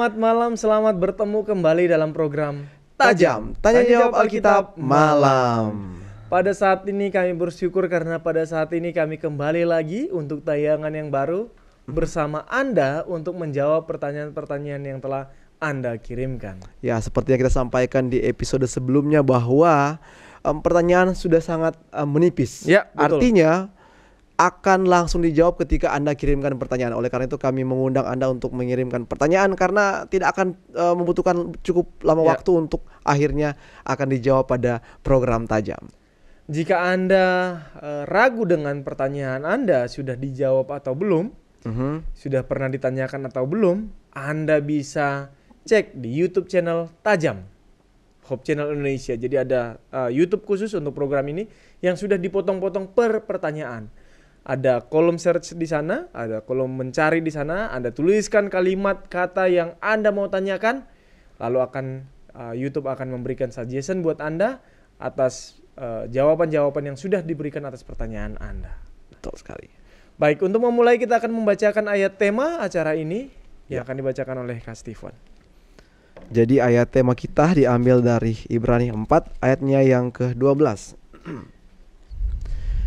Selamat malam, selamat bertemu kembali dalam program Tajam, tanya jawab Alkitab malam. Pada saat ini kami bersyukur karena pada saat ini kami kembali lagi untuk tayangan yang baru bersama Anda untuk menjawab pertanyaan-pertanyaan yang telah Anda kirimkan. Ya, seperti yang kita sampaikan di episode sebelumnya bahwa pertanyaan sudah sangat menipis. Ya, betul. Artinya akan langsung dijawab ketika Anda kirimkan pertanyaan. Oleh karena itu kami mengundang Anda untuk mengirimkan pertanyaan karena tidak akan membutuhkan cukup lama waktu untuk akhirnya akan dijawab pada program Tajam. Jika Anda ragu dengan pertanyaan Anda sudah dijawab atau belum, sudah pernah ditanyakan atau belum, Anda bisa cek di YouTube channel Tajam, Hope Channel Indonesia. Jadi ada YouTube khusus untuk program ini yang sudah dipotong-potong per pertanyaan. Ada kolom search di sana, ada kolom mencari di sana. Anda tuliskan kalimat kata yang Anda mau tanyakan, lalu YouTube akan memberikan suggestion buat Anda atas jawaban-jawaban yang sudah diberikan atas pertanyaan Anda. Betul sekali. Baik, untuk memulai kita akan membacakan ayat tema acara ini yang akan dibacakan oleh Kak Stephen. Jadi ayat tema kita diambil dari Ibrani 4 ayatnya yang ke-12.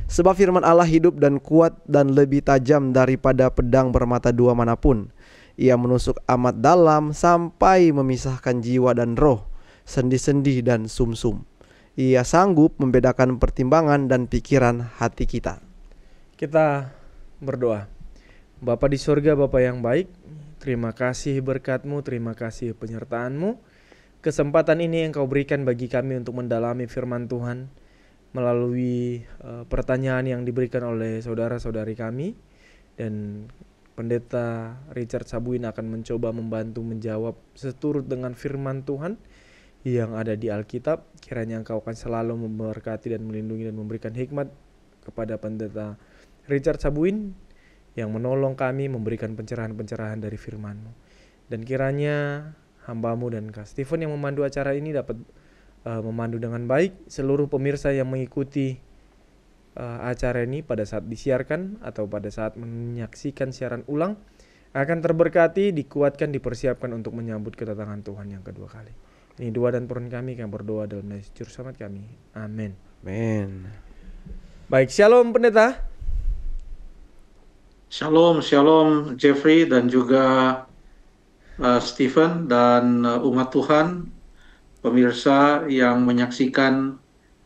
Sebab firman Allah hidup dan kuat dan lebih tajam daripada pedang bermata dua manapun. Ia menusuk amat dalam sampai memisahkan jiwa dan roh, sendi-sendi dan sumsum. Ia sanggup membedakan pertimbangan dan pikiran hati kita. Kita berdoa. Bapa di sorga, Bapa yang baik, terima kasih berkat-Mu, terima kasih penyertaan-Mu. Kesempatan ini yang Kau berikan bagi kami untuk mendalami firman Tuhan melalui pertanyaan yang diberikan oleh saudara-saudari kami. Dan Pendeta Richard Sabuin akan mencoba membantu menjawab seturut dengan firman Tuhan yang ada di Alkitab. Kiranya Engkau akan selalu memberkati dan melindungi dan memberikan hikmat kepada Pendeta Richard Sabuin yang menolong kami memberikan pencerahan-pencerahan dari firman-Mu. Dan kiranya hamba-Mu dan Kak Stephen yang memandu acara ini dapat memandu dengan baik seluruh pemirsa yang mengikuti acara ini pada saat disiarkan atau pada saat menyaksikan siaran ulang akan terberkati, dikuatkan, dipersiapkan untuk menyambut kedatangan Tuhan yang kedua kali. Ini doa dan permohonan kami berdoa dalam nama Juru Selamat kami. Amin. Amin. Baik, shalom pendeta. Shalom Jeffrey dan juga Stephen dan umat Tuhan, pemirsa yang menyaksikan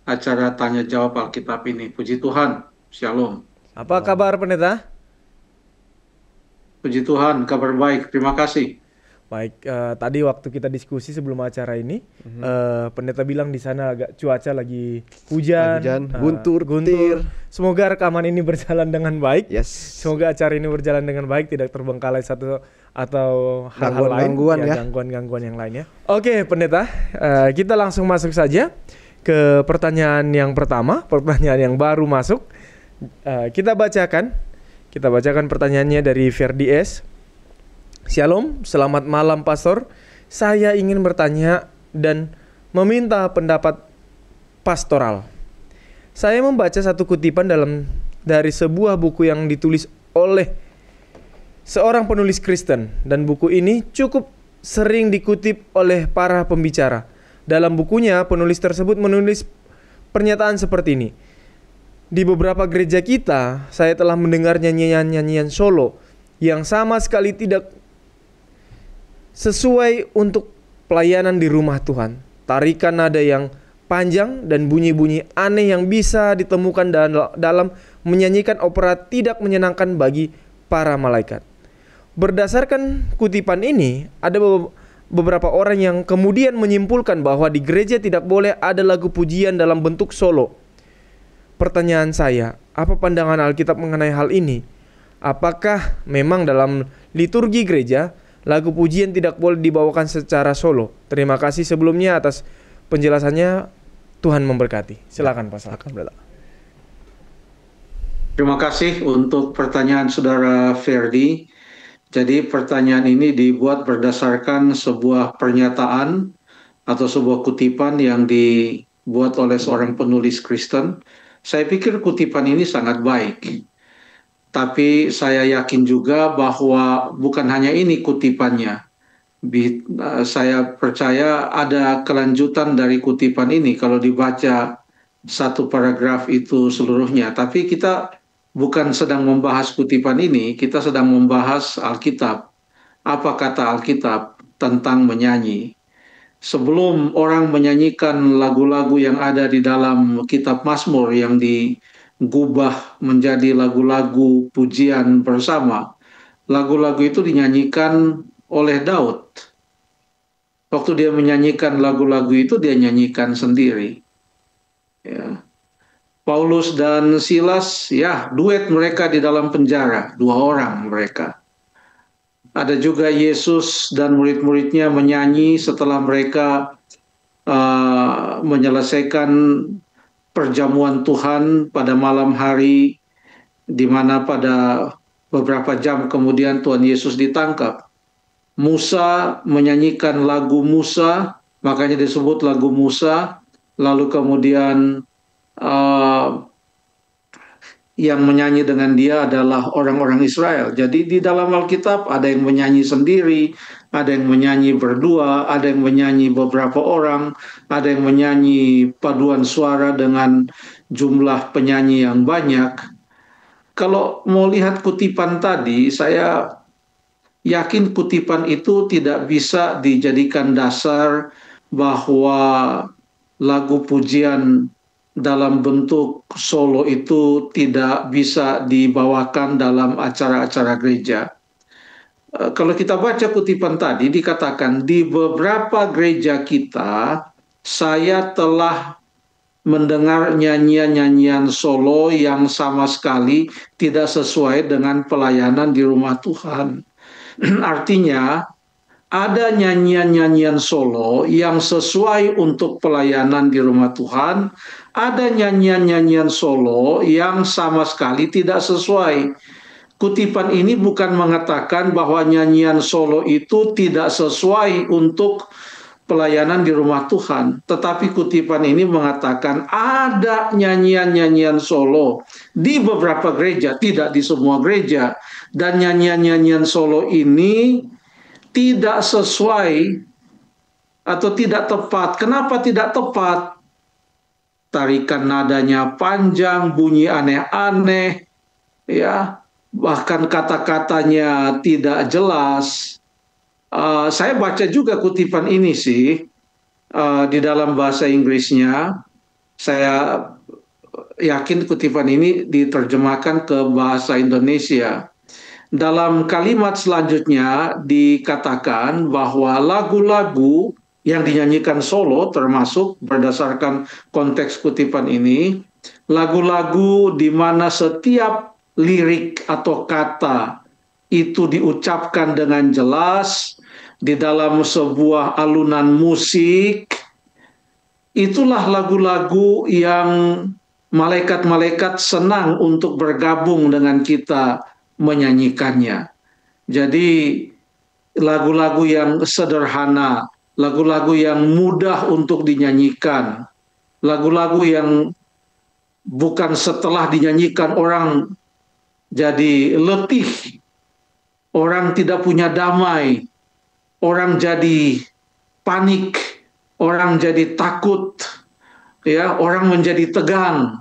acara Tanya Jawab Alkitab ini. Puji Tuhan, shalom. Apa kabar pendeta? Puji Tuhan, kabar baik, terima kasih. Baik, tadi waktu kita diskusi sebelum acara ini, pendeta bilang di sana agak cuaca lagi hujan, guntur. Semoga rekaman ini berjalan dengan baik. Yes. Semoga acara ini berjalan dengan baik, tidak terbengkalai satu atau hal-hal lain, gangguan-gangguan yang lainnya. Oke, pendeta, kita langsung masuk saja ke pertanyaan yang pertama, pertanyaan yang baru masuk. Kita bacakan pertanyaannya dari Ferdi S. Shalom, selamat malam Pastor. Saya ingin bertanya dan meminta pendapat pastoral. Saya membaca satu kutipan dari sebuah buku yang ditulis oleh seorang penulis Kristen, dan buku ini cukup sering dikutip oleh para pembicara. Dalam bukunya, penulis tersebut menulis pernyataan seperti ini. Di beberapa gereja kita, saya telah mendengar nyanyian-nyanyian solo yang sama sekali tidak sesuai untuk pelayanan di rumah Tuhan. Tarikan nada yang panjang dan bunyi-bunyi aneh yang bisa ditemukan dalam menyanyikan opera tidak menyenangkan bagi para malaikat. Berdasarkan kutipan ini, ada beberapa orang yang kemudian menyimpulkan bahwa di gereja tidak boleh ada lagu pujian dalam bentuk solo. Pertanyaan saya, apa pandangan Alkitab mengenai hal ini? Apakah memang dalam liturgi gereja lagu pujian tidak boleh dibawakan secara solo? Terima kasih sebelumnya atas penjelasannya. Tuhan memberkati. Silakan Pastor. Terima kasih untuk pertanyaan saudara Ferdi. Jadi pertanyaan ini dibuat berdasarkan sebuah pernyataan atau sebuah kutipan yang dibuat oleh seorang penulis Kristen. Saya pikir kutipan ini sangat baik. Tapi saya yakin juga bahwa bukan hanya ini kutipannya, Saya percaya ada kelanjutan dari kutipan ini kalau dibaca satu paragraf itu seluruhnya. Tapi kita bukan sedang membahas kutipan ini, kita sedang membahas Alkitab. Apa kata Alkitab tentang menyanyi? Sebelum orang menyanyikan lagu-lagu yang ada di dalam kitab Mazmur yang digubah menjadi lagu-lagu pujian bersama, lagu-lagu itu dinyanyikan oleh Daud. Waktu dia menyanyikan lagu-lagu itu, dia nyanyikan sendiri. Ya. Paulus dan Silas, ya, duet mereka di dalam penjara, dua orang mereka. Ada juga Yesus dan murid-muridnya menyanyi setelah mereka menyelesaikan perjamuan Tuhan pada malam hari, di mana pada beberapa jam kemudian Tuhan Yesus ditangkap. Musa menyanyikan lagu Musa, makanya disebut lagu Musa. Lalu kemudian yang menyanyi dengan dia adalah orang-orang Israel. Jadi di dalam Alkitab ada yang menyanyi sendiri, ada yang menyanyi berdua, ada yang menyanyi beberapa orang, ada yang menyanyi paduan suara dengan jumlah penyanyi yang banyak. Kalau mau lihat kutipan tadi, saya yakin kutipan itu tidak bisa dijadikan dasar bahwa lagu pujian dalam bentuk solo itu tidak bisa dibawakan dalam acara-acara gereja. Kalau kita baca kutipan tadi, dikatakan di beberapa gereja kita, saya telah mendengar nyanyian-nyanyian solo yang sama sekali tidak sesuai dengan pelayanan di rumah Tuhan. Artinya, ada nyanyian-nyanyian solo yang sesuai untuk pelayanan di rumah Tuhan, ada nyanyian-nyanyian solo yang sama sekali tidak sesuai. Kutipan ini bukan mengatakan bahwa nyanyian solo itu tidak sesuai untuk pelayanan di rumah Tuhan, tetapi kutipan ini mengatakan ada nyanyian-nyanyian solo di beberapa gereja, tidak di semua gereja, dan nyanyian-nyanyian solo ini tidak sesuai atau tidak tepat. Kenapa tidak tepat? Tarikan nadanya panjang, bunyi aneh-aneh, ya, bahkan kata-katanya tidak jelas. Saya baca juga kutipan ini sih di dalam bahasa Inggrisnya. Saya yakin kutipan ini diterjemahkan ke bahasa Indonesia. Dalam kalimat selanjutnya dikatakan bahwa lagu-lagu yang dinyanyikan solo, termasuk berdasarkan konteks kutipan ini, lagu-lagu di mana setiap lirik atau kata itu diucapkan dengan jelas di dalam sebuah alunan musik, itulah lagu-lagu yang malaikat-malaikat senang untuk bergabung dengan kita menyanyikannya. Jadi lagu-lagu yang sederhana, lagu-lagu yang mudah untuk dinyanyikan, lagu-lagu yang bukan setelah dinyanyikan orang jadi letih, orang tidak punya damai, orang jadi panik, orang jadi takut, ya, orang menjadi tegang.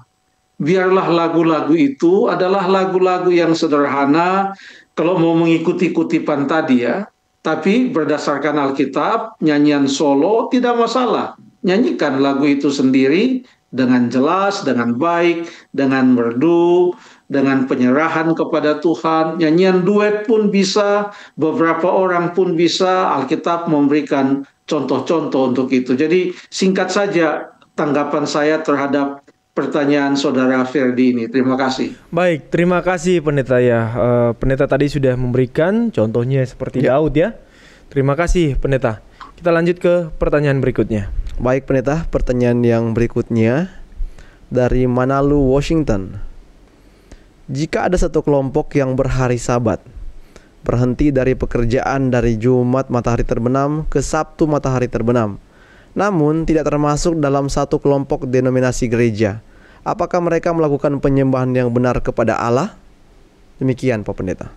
Biarlah lagu-lagu itu adalah lagu-lagu yang sederhana kalau mau mengikuti kutipan tadi, ya. Tapi berdasarkan Alkitab, nyanyian solo tidak masalah. Nyanyikan lagu itu sendiri dengan jelas, dengan baik, dengan merdu, dengan penyerahan kepada Tuhan. Nyanyian duet pun bisa, beberapa orang pun bisa. Alkitab memberikan contoh-contoh untuk itu. Jadi singkat saja tanggapan saya terhadap pertanyaan saudara Ferdi ini. Terima kasih. Baik, terima kasih pendeta ya. Pendeta tadi sudah memberikan contohnya seperti Daud ya. Terima kasih pendeta. Kita lanjut ke pertanyaan berikutnya. Baik pendeta, pertanyaan yang berikutnya dari Manalu, Washington. Jika ada satu kelompok yang berhari Sabat, berhenti dari pekerjaan dari Jumat matahari terbenam ke Sabtu matahari terbenam, namun tidak termasuk dalam satu kelompok denominasi gereja, apakah mereka melakukan penyembahan yang benar kepada Allah? Demikian Pak Pendeta.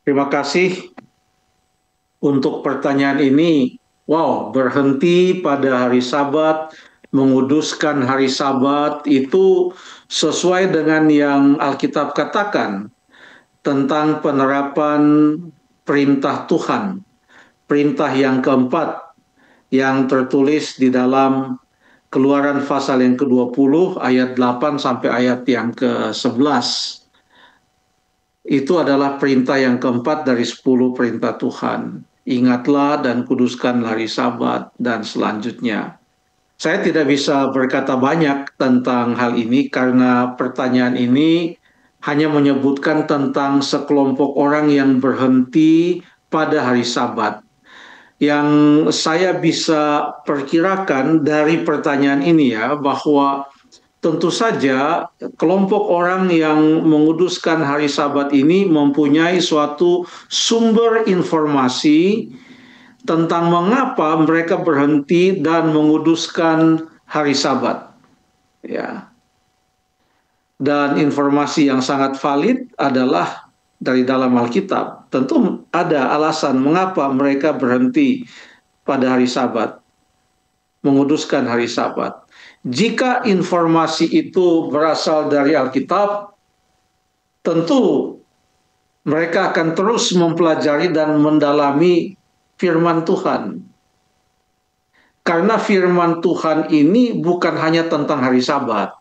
Terima kasih. untuk pertanyaan ini, wow, berhenti pada hari Sabat, menguduskan hari Sabat itu sesuai dengan yang Alkitab katakan tentang penerapan perintah Tuhan. Perintah yang keempat yang tertulis di dalam Keluaran pasal yang ke-20 ayat 8 sampai ayat yang ke-11. Itu adalah perintah yang keempat dari 10 perintah Tuhan. Ingatlah dan kuduskan hari Sabat dan selanjutnya. Saya tidak bisa berkata banyak tentang hal ini karena pertanyaan ini hanya menyebutkan tentang sekelompok orang yang berhenti pada hari Sabat. Yang saya bisa perkirakan dari pertanyaan ini ya, bahwa tentu saja kelompok orang yang menguduskan hari Sabat ini mempunyai suatu sumber informasi tentang mengapa mereka berhenti dan menguduskan hari Sabat. Ya. Dan informasi yang sangat valid adalah dari dalam Alkitab. Tentu ada alasan mengapa mereka berhenti pada hari Sabat, menguduskan hari Sabat. Jika informasi itu berasal dari Alkitab, tentu mereka akan terus mempelajari dan mendalami firman Tuhan. Karena firman Tuhan ini bukan hanya tentang hari Sabat.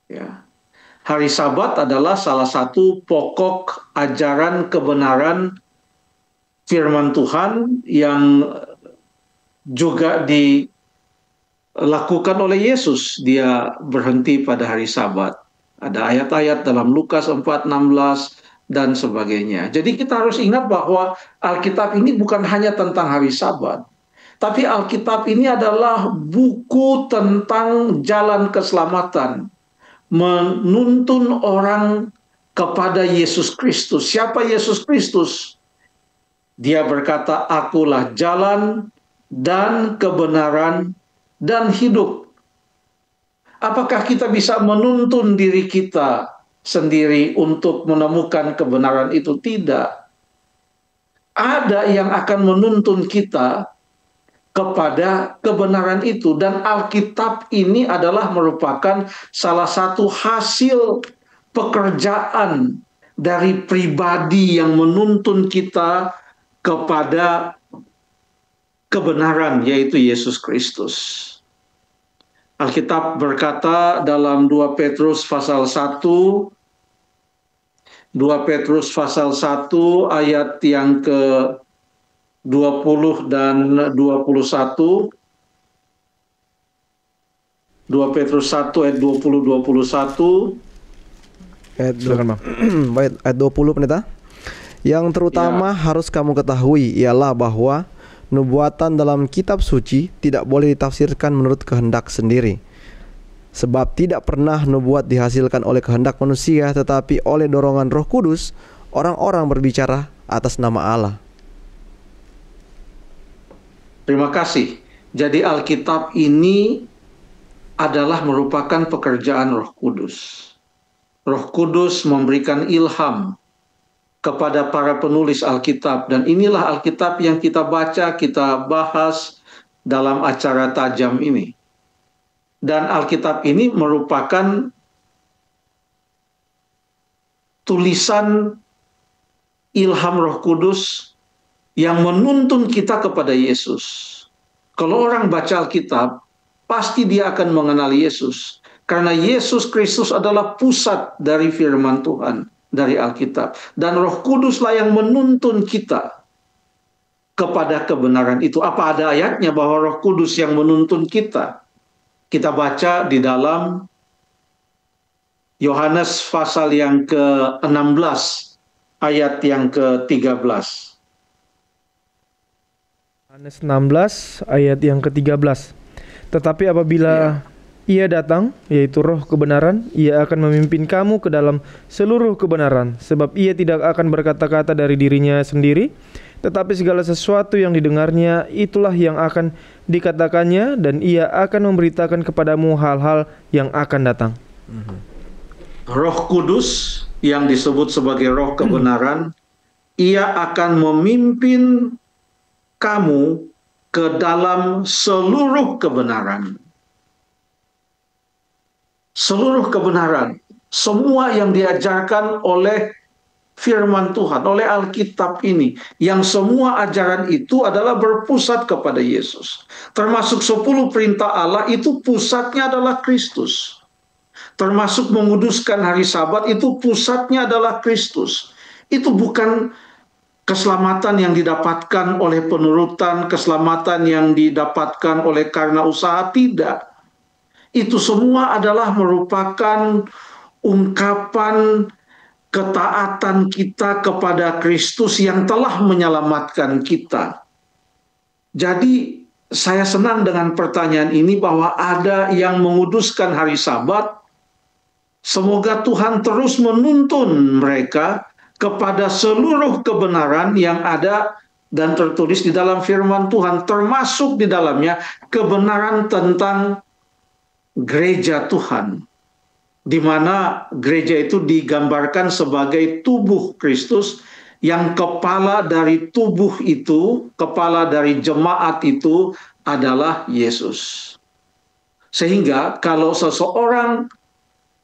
Ya. Hari Sabat adalah salah satu pokok ajaran kebenaran firman Tuhan yang juga dilakukan oleh Yesus. Dia berhenti pada hari Sabat. Ada ayat-ayat dalam Lukas 4:16 dan sebagainya. Jadi kita harus ingat bahwa Alkitab ini bukan hanya tentang hari Sabat, tapi Alkitab ini adalah buku tentang jalan keselamatan, menuntun orang kepada Yesus Kristus. Siapa Yesus Kristus? Dia berkata, "Akulah jalan dan kebenaran dan hidup." Apakah kita bisa menuntun diri kita sendiri untuk menemukan kebenaran itu? Tidak. Ada yang akan menuntun kita kepada kebenaran itu, dan Alkitab ini adalah merupakan salah satu hasil pekerjaan dari pribadi yang menuntun kita kepada kebenaran, yaitu Yesus Kristus. Alkitab berkata dalam 2 Petrus pasal 1 ayat yang ke 20 dan 21. 2 Petrus 1 ayat 20-21. Ayat 20 pendeta. Yang terutama harus kamu ketahui ialah bahwa nubuatan dalam kitab suci tidak boleh ditafsirkan menurut kehendak sendiri. Sebab tidak pernah nubuat dihasilkan oleh kehendak manusia, tetapi oleh dorongan Roh Kudus orang-orang berbicara atas nama Allah. Terima kasih. Jadi Alkitab ini adalah merupakan pekerjaan Roh Kudus. Roh Kudus memberikan ilham kepada para penulis Alkitab, dan inilah Alkitab yang kita baca, kita bahas dalam acara tajam ini. Dan Alkitab ini merupakan tulisan ilham Roh Kudus yang menuntun kita kepada Yesus. Kalau orang baca Alkitab, pasti dia akan mengenal Yesus. Karena Yesus Kristus adalah pusat dari firman Tuhan, dari Alkitab. Dan Roh Kuduslah yang menuntun kita kepada kebenaran itu. Apa ada ayatnya bahwa Roh Kudus yang menuntun kita? Kita baca di dalam Yohanes pasal yang ke-16, ayat yang ke-13. Yohanes 16 ayat yang ke-13. Tetapi apabila Ia datang, yaitu Roh kebenaran, Ia akan memimpin kamu ke dalam seluruh kebenaran, sebab Ia tidak akan berkata-kata dari dirinya sendiri, tetapi segala sesuatu yang didengarnya itulah yang akan dikatakannya, dan Ia akan memberitakan kepadamu hal-hal yang akan datang. Roh Kudus yang disebut sebagai Roh kebenaran Ia akan memimpin kamu ke dalam seluruh kebenaran. Seluruh kebenaran, semua yang diajarkan oleh firman Tuhan, oleh Alkitab ini, yang semua ajaran itu adalah berpusat kepada Yesus. Termasuk 10 perintah Allah itu pusatnya adalah Kristus. Termasuk menguduskan hari Sabat itu pusatnya adalah Kristus. Itu bukan keselamatan yang didapatkan oleh penurutan, keselamatan yang didapatkan oleh karena usaha, tidak. Itu semua adalah merupakan ungkapan ketaatan kita kepada Kristus yang telah menyelamatkan kita. Jadi saya senang dengan pertanyaan ini bahwa ada yang menguduskan hari Sabat. Semoga Tuhan terus menuntun mereka kepada seluruh kebenaran yang ada dan tertulis di dalam firman Tuhan, termasuk di dalamnya kebenaran tentang gereja Tuhan, di mana gereja itu digambarkan sebagai tubuh Kristus, yang kepala dari tubuh itu, kepala dari jemaat itu adalah Yesus. Sehingga kalau seseorang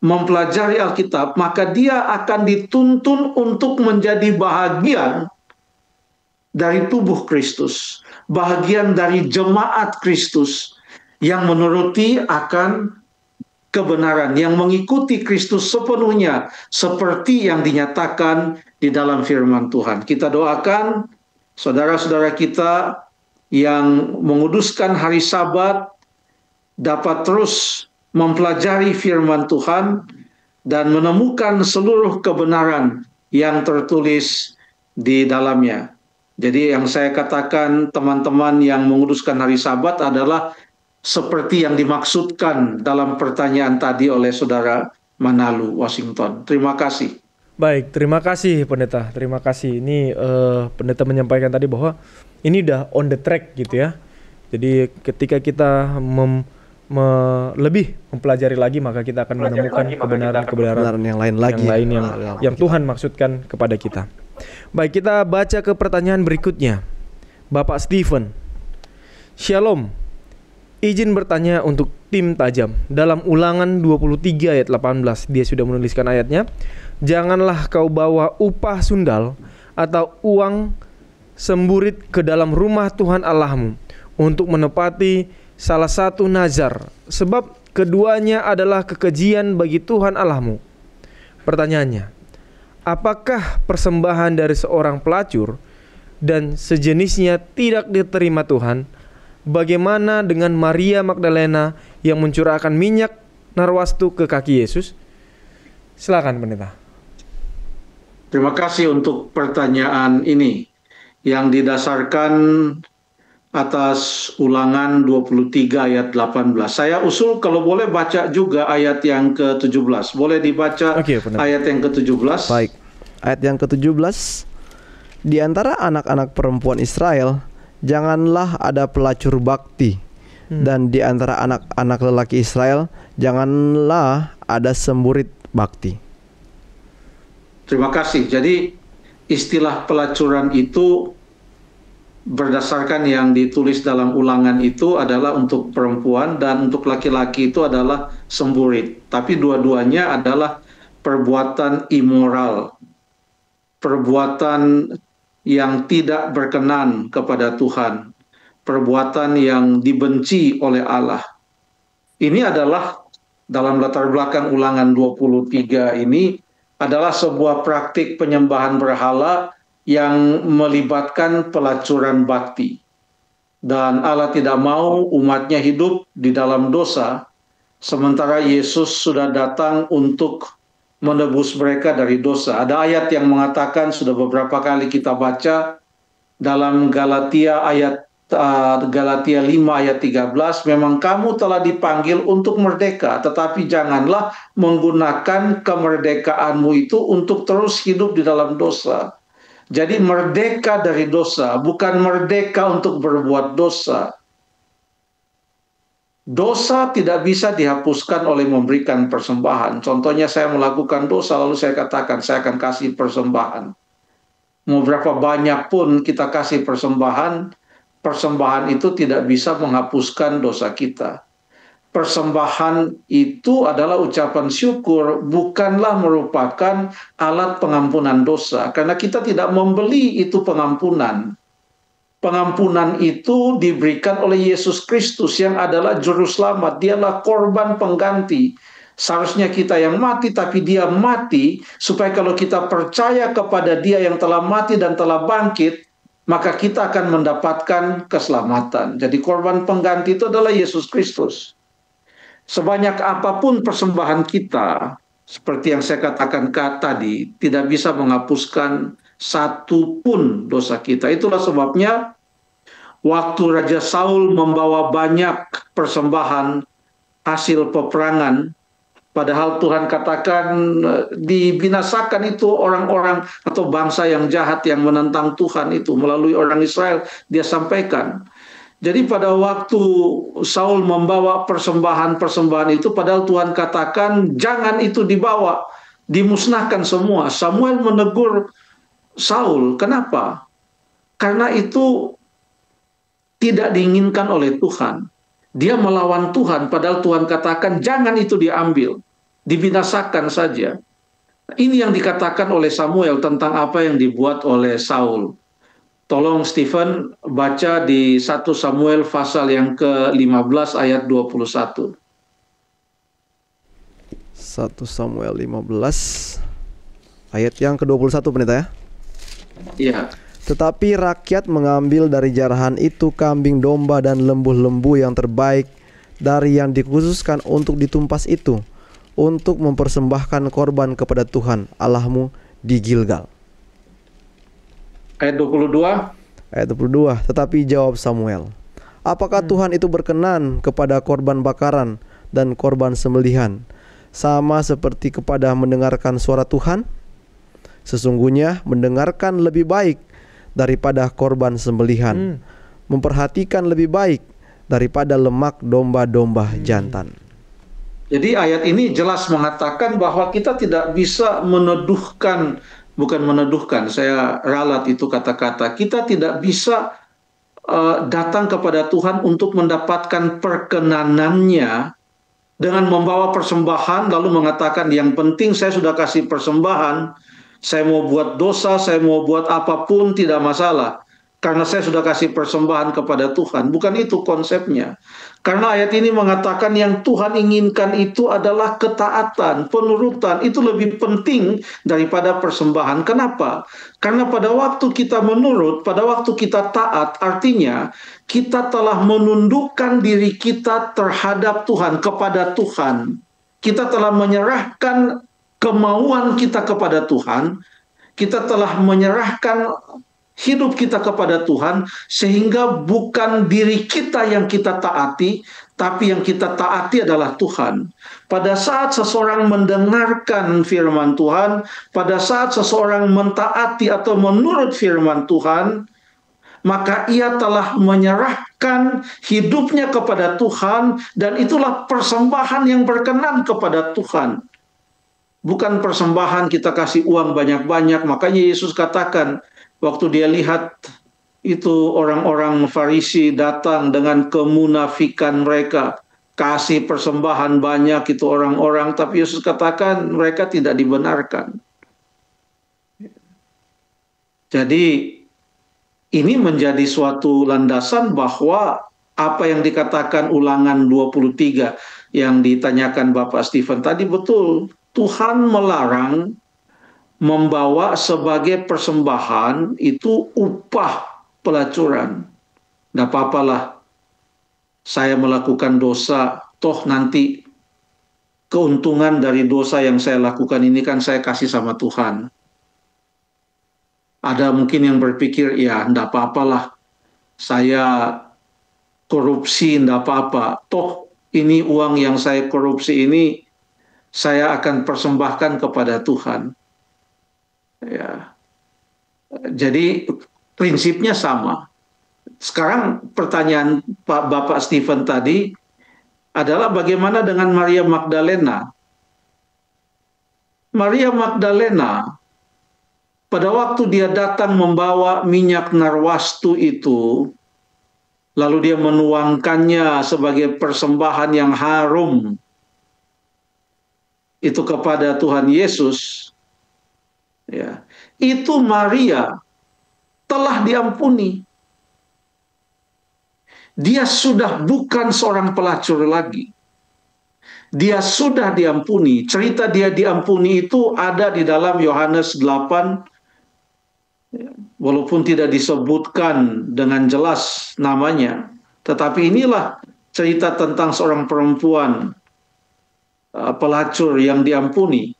mempelajari Alkitab, maka dia akan dituntun untuk menjadi bahagian dari tubuh Kristus, bahagian dari jemaat Kristus yang menuruti akan kebenaran, yang mengikuti Kristus sepenuhnya seperti yang dinyatakan di dalam firman Tuhan. Kita doakan saudara-saudara kita yang menguduskan hari Sabat dapat terus mempelajari firman Tuhan dan menemukan seluruh kebenaran yang tertulis di dalamnya. Jadi yang saya katakan, teman-teman yang menguduskan hari Sabat adalah seperti yang dimaksudkan dalam pertanyaan tadi oleh saudara Manalu, Washington. Terima kasih. Baik, terima kasih Pendeta. Terima kasih. Ini Pendeta menyampaikan tadi bahwa ini udah on the track gitu ya. Jadi ketika kita lebih mempelajari lagi, maka kita akan menemukan kebenaran yang lain lagi, yang Tuhan maksudkan kepada kita. Baik, kita baca ke pertanyaan berikutnya. Bapak Stephen, Shalom. Izin bertanya untuk tim tajam. Dalam Ulangan 23 ayat 18, dia sudah menuliskan ayatnya. Janganlah kau bawa upah sundal atau uang semburit ke dalam rumah Tuhan Allahmu untuk menepati salah satu nazar, sebab keduanya adalah kekejian bagi Tuhan Allahmu. Pertanyaannya, apakah persembahan dari seorang pelacur dan sejenisnya tidak diterima Tuhan? Bagaimana dengan Maria Magdalena yang mencurahkan minyak narwastu ke kaki Yesus? Silakan Pendeta. Terima kasih untuk pertanyaan ini yang didasarkan atas Ulangan 23 ayat 18. Saya usul kalau boleh baca juga ayat yang ke-17. Boleh dibaca ayat yang ke-17? Baik. Ayat yang ke-17. Di antara anak-anak perempuan Israel, janganlah ada pelacur bakti, dan di antara anak-anak lelaki Israel, janganlah ada semburit bakti. Terima kasih. Jadi istilah pelacuran itu berdasarkan yang ditulis dalam Ulangan itu adalah untuk perempuan, dan untuk laki-laki itu adalah semburit. Tapi dua-duanya adalah perbuatan immoral, perbuatan yang tidak berkenan kepada Tuhan, perbuatan yang dibenci oleh Allah. Ini adalah dalam latar belakang Ulangan 23 ini adalah sebuah praktik penyembahan berhala yang melibatkan pelacuran bakti. Dan Allah tidak mau umatnya hidup di dalam dosa, sementara Yesus sudah datang untuk menebus mereka dari dosa. Ada ayat yang mengatakan, sudah beberapa kali kita baca dalam Galatia 5 ayat 13, memang kamu telah dipanggil untuk merdeka, tetapi janganlah menggunakan kemerdekaanmu itu untuk terus hidup di dalam dosa. Jadi merdeka dari dosa, bukan merdeka untuk berbuat dosa. Dosa tidak bisa dihapuskan oleh memberikan persembahan. Contohnya saya melakukan dosa, lalu saya katakan saya akan kasih persembahan. Mau berapa banyak pun kita kasih persembahan, persembahan itu tidak bisa menghapuskan dosa kita. Persembahan itu adalah ucapan syukur, bukanlah merupakan alat pengampunan dosa. Karena kita tidak membeli itu pengampunan. Pengampunan itu diberikan oleh Yesus Kristus yang adalah juru selamat. Dialah korban pengganti. Seharusnya kita yang mati, tapi dia mati supaya kalau kita percaya kepada dia yang telah mati dan telah bangkit, maka kita akan mendapatkan keselamatan. Jadi korban pengganti itu adalah Yesus Kristus. Sebanyak apapun persembahan kita, seperti yang saya katakan tadi, tidak bisa menghapuskan satu pun dosa kita. Itulah sebabnya waktu Raja Saul membawa banyak persembahan hasil peperangan, padahal Tuhan katakan dibinasakan itu orang-orang atau bangsa yang jahat yang menentang Tuhan itu melalui orang Israel, dia sampaikan. Jadi pada waktu Saul membawa persembahan-persembahan itu, padahal Tuhan katakan jangan itu dibawa, dimusnahkan semua. Samuel menegur Saul, kenapa? Karena itu tidak diinginkan oleh Tuhan. Dia melawan Tuhan, padahal Tuhan katakan jangan itu diambil, dibinasakan saja. Ini yang dikatakan oleh Samuel tentang apa yang dibuat oleh Saul. Tolong Stephen baca di 1 Samuel pasal yang ke-15 ayat 21. 1 Samuel 15 ayat yang ke-21 pendeta ya. Iya. Tetapi rakyat mengambil dari jarahan itu kambing domba dan lembu-lembu yang terbaik dari yang dikhususkan untuk ditumpas itu, untuk mempersembahkan korban kepada Tuhan Allahmu di Gilgal. Ayat 22. Ayat 22. Tetapi jawab Samuel, apakah Tuhan itu berkenan kepada korban bakaran dan korban sembelihan, sama seperti kepada mendengarkan suara Tuhan? Sesungguhnya mendengarkan lebih baik daripada korban sembelihan, memperhatikan lebih baik daripada lemak domba-domba jantan. Jadi ayat ini jelas mengatakan bahwa kita tidak bisa menuduhkan, bukan menuduhkan, saya ralat itu kata-kata, kita tidak bisa datang kepada Tuhan untuk mendapatkan perkenanannya dengan membawa persembahan lalu mengatakan yang penting saya sudah kasih persembahan, saya mau buat dosa, saya mau buat apapun tidak masalah karena saya sudah kasih persembahan kepada Tuhan. Bukan itu konsepnya. Karena ayat ini mengatakan yang Tuhan inginkan itu adalah ketaatan, penurutan. Itu lebih penting daripada persembahan. Kenapa? Karena pada waktu kita menurut, pada waktu kita taat, artinya kita telah menundukkan diri kita terhadap Tuhan, kepada Tuhan. Kita telah menyerahkan kemauan kita kepada Tuhan. Kita telah menyerahkan hidup kita kepada Tuhan, sehingga bukan diri kita yang kita taati, tapi yang kita taati adalah Tuhan. Pada saat seseorang mendengarkan firman Tuhan, pada saat seseorang mentaati atau menurut firman Tuhan, maka ia telah menyerahkan hidupnya kepada Tuhan, dan itulah persembahan yang berkenan kepada Tuhan. Bukan persembahan kita kasih uang banyak-banyak. Makanya Yesus katakan, waktu dia lihat itu orang-orang Farisi datang dengan kemunafikan mereka, kasih persembahan banyak itu orang-orang, tapi Yesus katakan mereka tidak dibenarkan. Jadi ini menjadi suatu landasan bahwa apa yang dikatakan Ulangan 23 yang ditanyakan Bapak Stephen tadi betul. Tuhan melarang membawa sebagai persembahan itu upah pelacuran. Tidak apa-apalah saya melakukan dosa, toh nanti keuntungan dari dosa yang saya lakukan ini kan saya kasih sama Tuhan. Ada mungkin yang berpikir, ya tidak apa-apalah saya korupsi, tidak apa-apa. Toh ini uang yang saya korupsi ini saya akan persembahkan kepada Tuhan. Ya. Jadi prinsipnya sama. Sekarang pertanyaan Pak Bapak Stephen tadi adalah bagaimana dengan Maria Magdalena? Maria Magdalena pada waktu dia datang membawa minyak narwastu itu, lalu dia menuangkannya sebagai persembahan yang harum itu kepada Tuhan Yesus, ya, itu Maria telah diampuni. Dia sudah bukan seorang pelacur lagi. Dia sudah diampuni. Cerita dia diampuni itu ada di dalam Yohanes 8, walaupun tidak disebutkan dengan jelas namanya. Tetapi inilah cerita tentang seorang perempuan pelacur yang diampuni.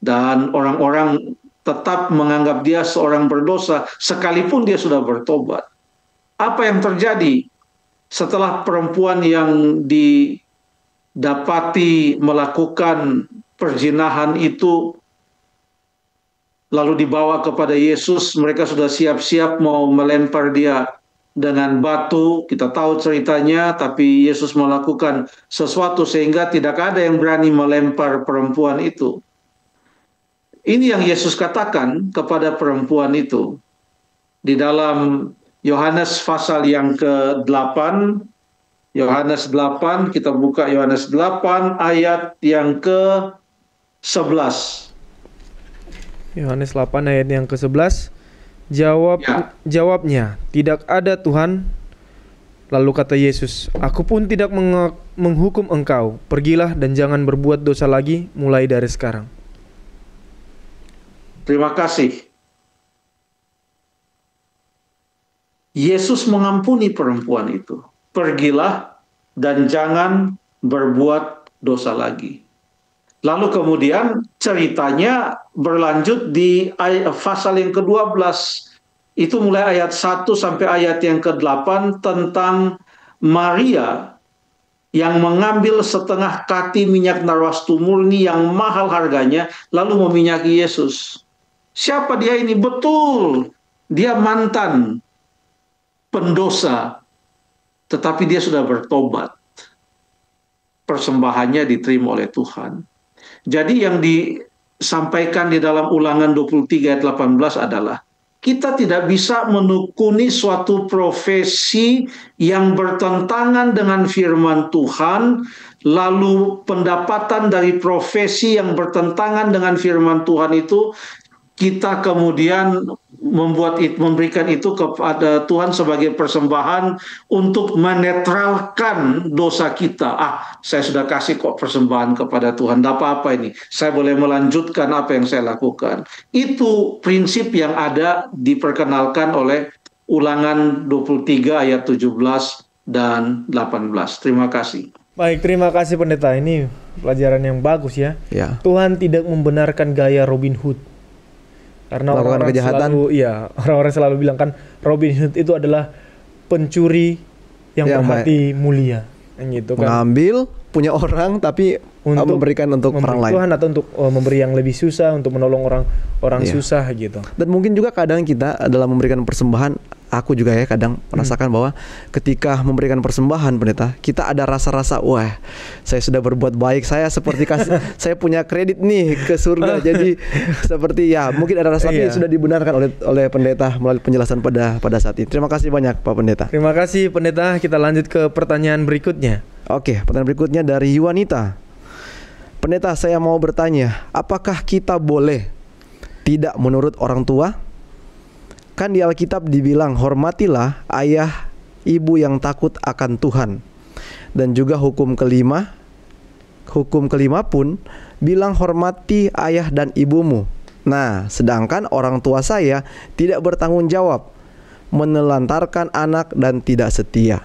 Dan orang-orang tetap menganggap dia seorang berdosa sekalipun dia sudah bertobat. Apa yang terjadi setelah perempuan yang didapati melakukan perzinahan itu lalu dibawa kepada Yesus? Mereka sudah siap-siap mau melempar dia dengan batu. Kita tahu ceritanya, tapi Yesus melakukan sesuatu sehingga tidak ada yang berani melempar perempuan itu. Ini yang Yesus katakan kepada perempuan itu di dalam Yohanes pasal yang ke-8, Yohanes 8, kita buka Yohanes 8 ayat yang ke-11. Yohanes 8 ayat yang ke-11. Jawabnya, tidak ada Tuhan. Lalu kata Yesus, aku pun tidak menghukum engkau. Pergilah dan jangan berbuat dosa lagi mulai dari sekarang. Terima kasih. Yesus mengampuni perempuan itu. Pergilah dan jangan berbuat dosa lagi. Lalu kemudian ceritanya berlanjut di pasal yang ke-12. Itu mulai ayat 1 sampai ayat yang ke-8 tentang Maria yang mengambil setengah kati minyak narwastu murni yang mahal harganya lalu meminyaki Yesus. Siapa dia ini? Betul, dia mantan pendosa, tetapi dia sudah bertobat. Persembahannya diterima oleh Tuhan. Jadi yang disampaikan di dalam Ulangan 23 ayat 18 adalah kita tidak bisa menekuni suatu profesi yang bertentangan dengan firman Tuhan, lalu pendapatan dari profesi yang bertentangan dengan firman Tuhan itu kita kemudian memberikan itu kepada Tuhan sebagai persembahan untuk menetralkan dosa kita. Saya sudah kasih kok persembahan kepada Tuhan, tidak apa-apa ini. Saya boleh melanjutkan apa yang saya lakukan. Itu prinsip yang ada diperkenalkan oleh Ulangan 23 ayat 17 dan 18. Terima kasih. Baik, terima kasih pendeta. Ini pelajaran yang bagus ya. Tuhan tidak membenarkan gaya Robin Hood. Karena orang-orang selalu bilang kan Robin Hood itu adalah pencuri yang berhati mulia, gitu kan. Mengambil punya orang tapi untuk memberikan untuk orang lain. Tuhan atau untuk memberi yang lebih susah, untuk menolong orang susah gitu. Dan mungkin juga kadang kita dalam memberikan persembahan, aku juga ya kadang merasakan bahwa ketika memberikan persembahan pendeta, kita ada rasa-rasa wah, saya sudah berbuat baik, saya seperti saya punya kredit nih ke surga. Jadi seperti mungkin ada rasa tapi sudah dibenarkan oleh pendeta melalui penjelasan pada saat ini. Terima kasih banyak Pak Pendeta. Terima kasih pendeta. Kita lanjut ke pertanyaan berikutnya. Oke, pertanyaan berikutnya dari Yuanita. Pendeta, saya mau bertanya, apakah kita boleh tidak menurut orang tua? Kan di Alkitab dibilang hormatilah ayah ibu yang takut akan Tuhan. Dan juga hukum kelima pun bilang hormati ayah dan ibumu. Nah, sedangkan orang tua saya tidak bertanggung jawab, menelantarkan anak dan tidak setia.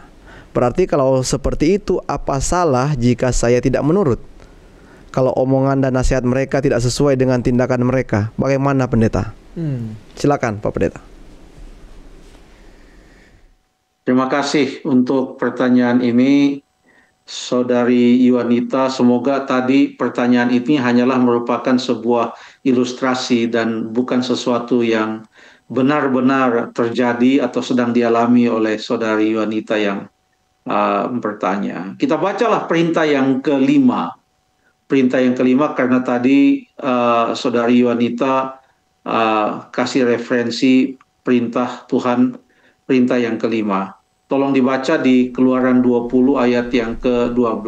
Berarti kalau seperti itu, apa salah jika saya tidak menurut? Kalau omongan dan nasihat mereka tidak sesuai dengan tindakan mereka, bagaimana pendeta? Silakan Pak Pendeta. Terima kasih untuk pertanyaan ini, Saudari Yuanita. Semoga tadi pertanyaan ini hanyalah merupakan sebuah ilustrasi dan bukan sesuatu yang benar-benar terjadi atau sedang dialami oleh Saudari Yuanita yang bertanya. Kita bacalah perintah yang kelima. Perintah yang kelima karena tadi Saudari Yuanita kasih referensi perintah Tuhan, perintah yang kelima. Tolong dibaca di Keluaran 20 ayat yang ke-12.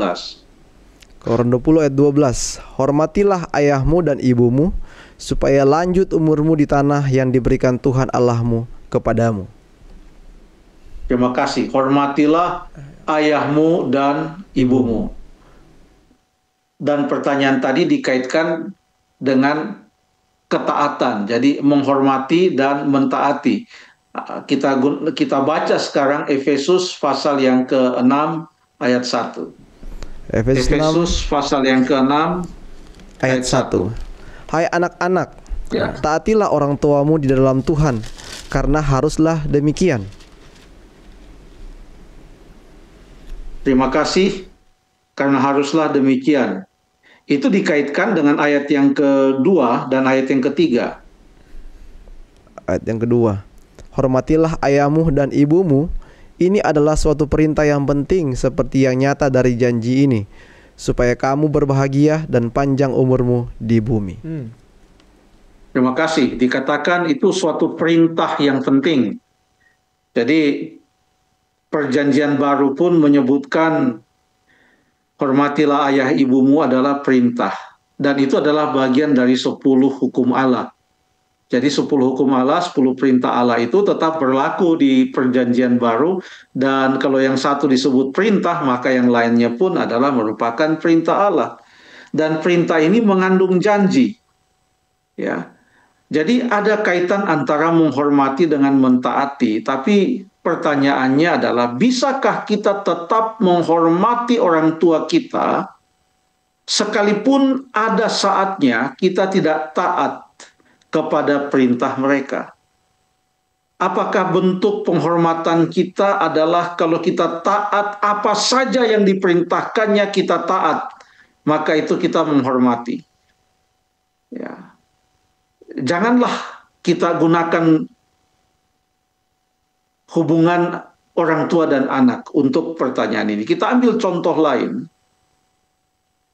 Keluaran 20 ayat 12. Hormatilah ayahmu dan ibumu, supaya lanjut umurmu di tanah yang diberikan Tuhan Allahmu kepadamu. Terima kasih. Hormatilah ayahmu dan ibumu. Dan pertanyaan tadi dikaitkan dengan ketaatan. Jadi menghormati dan mentaati. Kita baca sekarang Efesus pasal yang ke-6 ayat 1. Efesus pasal yang ke-6 ayat 1. Hai anak-anak, Ya. taatilah orang tuamu di dalam Tuhan, karena haruslah demikian. Terima kasih, karena haruslah demikian. Itu dikaitkan dengan ayat yang kedua dan ayat yang ketiga. Ayat yang kedua. Hormatilah ayahmu dan ibumu. Ini adalah suatu perintah yang penting seperti yang nyata dari janji ini, supaya kamu berbahagia dan panjang umurmu di bumi. Terima kasih. Dikatakan itu suatu perintah yang penting. Jadi perjanjian baru pun menyebutkan hormatilah ayah ibumu adalah perintah. Dan itu adalah bagian dari 10 hukum Allah. Jadi 10 hukum Allah, 10 perintah Allah itu tetap berlaku di perjanjian baru. Dan kalau yang satu disebut perintah, maka yang lainnya pun adalah merupakan perintah Allah. Dan perintah ini mengandung janji. Ya. Jadi ada kaitan antara menghormati dengan mentaati. Tapi pertanyaannya adalah, bisakah kita tetap menghormati orang tua kita sekalipun ada saatnya kita tidak taat kepada perintah mereka? Apakah bentuk penghormatan kita adalah kalau kita taat apa saja yang diperintahkannya kita taat, maka itu kita menghormati. Ya. Janganlah kita gunakan hubungan orang tua dan anak untuk pertanyaan ini. Kita ambil contoh lain.